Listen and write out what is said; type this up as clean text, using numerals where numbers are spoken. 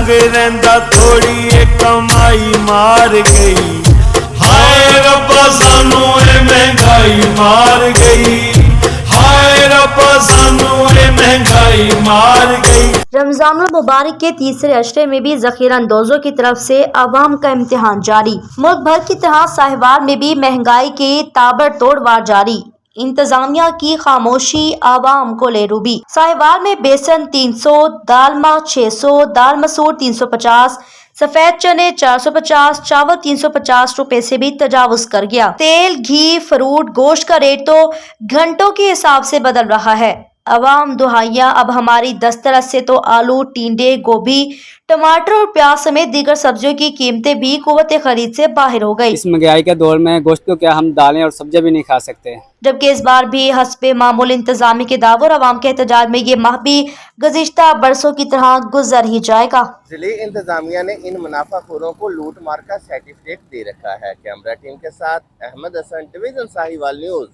संग रहिंदा थोड़ी ए कमाई मार गई। हाय रब्बा सानू ए महंगाई मार गई। हाय रब्बा सानू ए महंगाई मार गई। रमजानुल मुबारक के तीसरे अशरे में भी ज़ख़ीरा अंदोज़ों की तरफ से अवाम का इम्तिहान जारी। मुल्क भर की तरह साहिवाल में भी महंगाई के ताबड़तोड़ वार जारी। इंतजामिया की खामोशी आवाम को ले डूबी। साहिवाल में बेसन 300, दालमा 600, दाल मसूर 350, सफेद चने 450, चावल 350 रुपए से भी तजावुज कर गया। तेल, घी, फ्रूट, गोश्त का रेट तो घंटों के हिसाब से बदल रहा है। अवाम दुहाइया अब हमारी दस्तरस से तो आलू, टिंडे, गोभी, टमाटर और प्याज समेत दीगर सब्जियों की कीमतें भी कुव्वत खरीद से बाहर हो गई। इस महंगाई के दौर में गोश्त तो क्या हम दालें और सब्जियां भी नहीं खा सकते। जबकि इस बार भी हस्बे मामूल इंतजामी के दावों और अवाम के एहतजाज में ये माह भी गुज़िश्ता बरसों की तरह गुजर ही जाएगा। जिले इंतजामिया ने इन मुनाफाखोरों को लूट मार का सर्टिफिकेट दे रखा है। कैमरा टीम के साथ अहमद हसन, डिवीजन साहिवाल न्यूज़।